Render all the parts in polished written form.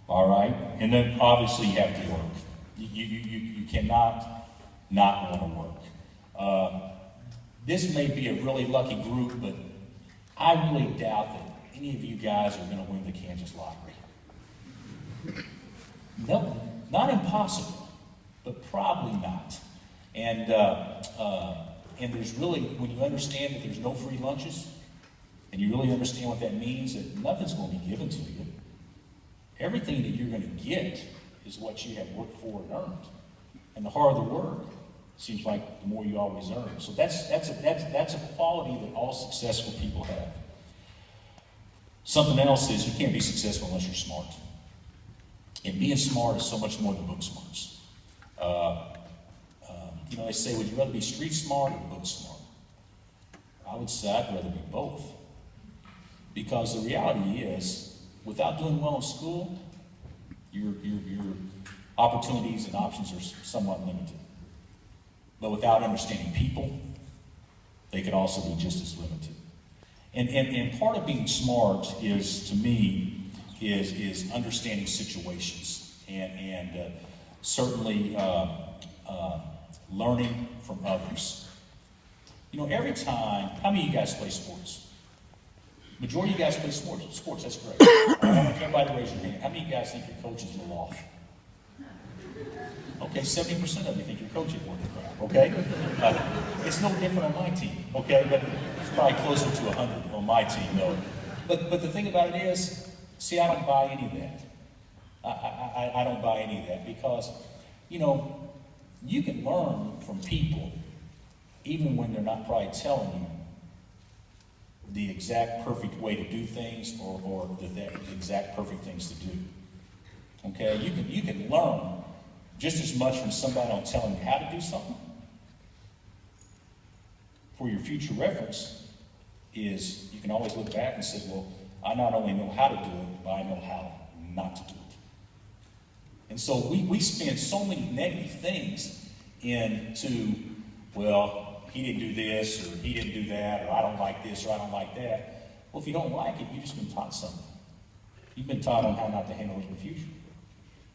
All right? And then obviously you have to work. You cannot not want to work. This may be a really lucky group, but I really doubt that any of you guys are going to win the Kansas lottery. No, not impossible, but probably not. And there's really, when you understand that there's no free lunches, and you really understand what that means, that nothing's going to be given to you. Everything that you're going to get is what you have worked for and earned. And the harder the work, seems like the more you always earn. So that's a quality that all successful people have. Something else is you can't be successful unless you're smart. And being smart is so much more than book smarts. They say, would you rather be street smart or book smart? I would say I'd rather be both. Because the reality is, without doing well in school, your opportunities and options are somewhat limited. But without understanding people, they can also be just as limited. And part of being smart is, to me, is understanding situations and certainly learning from others. Every time, how many of you guys play sports? Majority of you guys play sports, that's great. I want everybody to raise your hand. How many of you guys think your coach is a little off? Okay, 70% of you think your coach is working crap, okay? It's no different on my team, okay? But it's probably closer to 100 on my team, though. But the thing about it is, see, I don't buy any of that. I don't buy any of that because, you can learn from people even when they're not probably telling you the exact perfect way to do things or the exact perfect things to do. Okay, you can learn just as much from somebody on telling you how to do something. For your future reference is you can always look back and say, well, I not only know how to do it, but I know how not to do it. And so we spend so many negative things into, well, he didn't do this, or he didn't do that, or I don't like this, or I don't like that. Well, if you don't like it, you've just been taught something. You've been taught on how not to handle it in the future.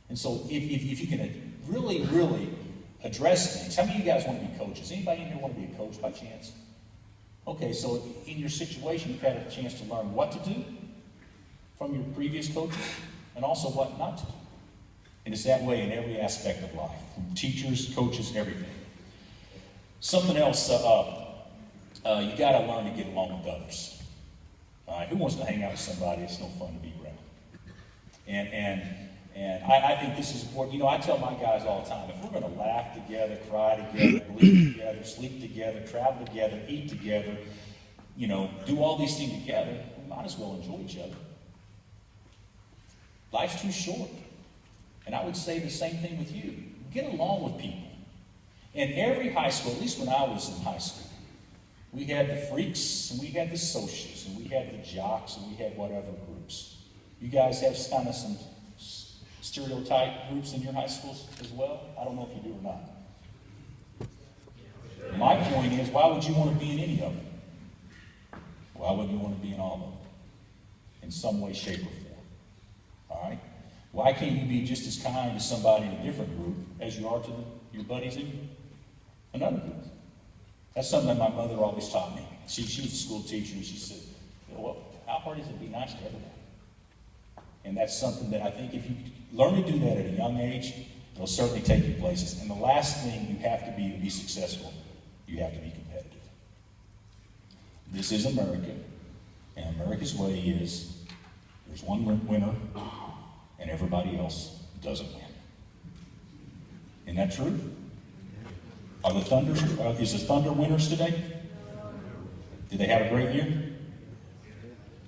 And so if you can really, really address things. How many of you guys want to be coaches? Anybody in here want to be a coach by chance? Okay, so in your situation, you've had a chance to learn what to do from your previous coaches and also what not to do. And it's that way in every aspect of life, from teachers, coaches, everything. Something else, you got to learn to get along with others. All right, who wants to hang out with somebody it's no fun to be around? And I think this is important. I tell my guys all the time, if we're going to laugh together, cry together, bleed together, sleep together, travel together, eat together, do all these things together, we might as well enjoy each other. Life's too short. And I would say the same thing with you. Get along with people. In every high school, at least when I was in high school, we had the freaks, and we had the socials, and we had the jocks, and we had whatever groups. You guys have kind of some stereotype groups in your high schools as well? I don't know if you do or not. My point is, why would you want to be in any of them? Why wouldn't you want to be in all of them? In some way, shape, or form. All right? Why can't you be just as kind to somebody in a different group as you are to your buddies in another group? That's something that my mother always taught me. She was a school teacher, and she said, well, how hard is it to be nice to everybody? And that's something that I think if you learn to do that at a young age, it'll certainly take you places. And the last thing you have to be successful, you have to be competitive. This is America, and America's way is there's one winner, and everybody else doesn't win. Isn't that true? Are the Thunders? Is the Thunder winners today? Did they have a great year?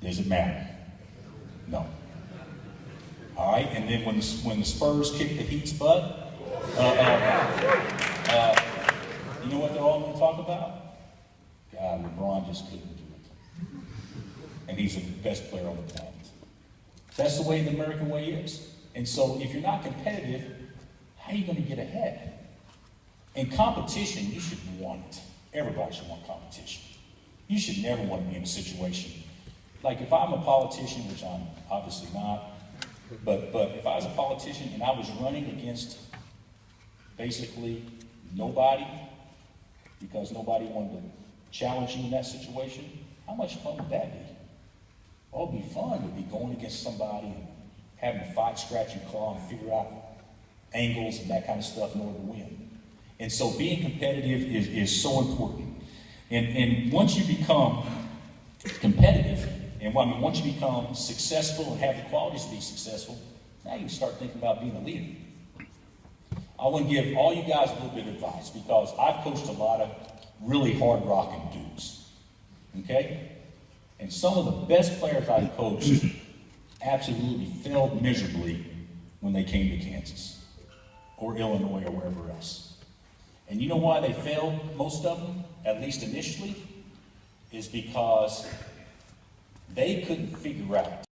Does it matter? No. All right, and then when the Spurs kick the Heat's butt, you know what they're all going to talk about? God, LeBron just couldn't do it, and he's the best player on the planet. That's the way the American way is. And so if you're not competitive, how are you going to get ahead? In competition, you should want it. Everybody should want competition. You should never want to be in a situation. Like if I'm a politician, which I'm obviously not, But if I was a politician and I was running against basically nobody, because nobody wanted to challenge you in that situation, how much fun would that be? Oh, it'd be fun. It'd be going against somebody and having to fight, scratch and claw, and figure out angles and that kind of stuff in order to win. And so being competitive is so important. And once you become competitive, and once you become successful and have the qualities to be successful, now you can start thinking about being a leader. I want to give all you guys a little bit of advice, because I've coached a lot of really hard-rocking dudes, okay? And some of the best players I've coached absolutely failed miserably when they came to Kansas or Illinois or wherever else. And you know why they failed, most of them, at least initially, is because they couldn't figure out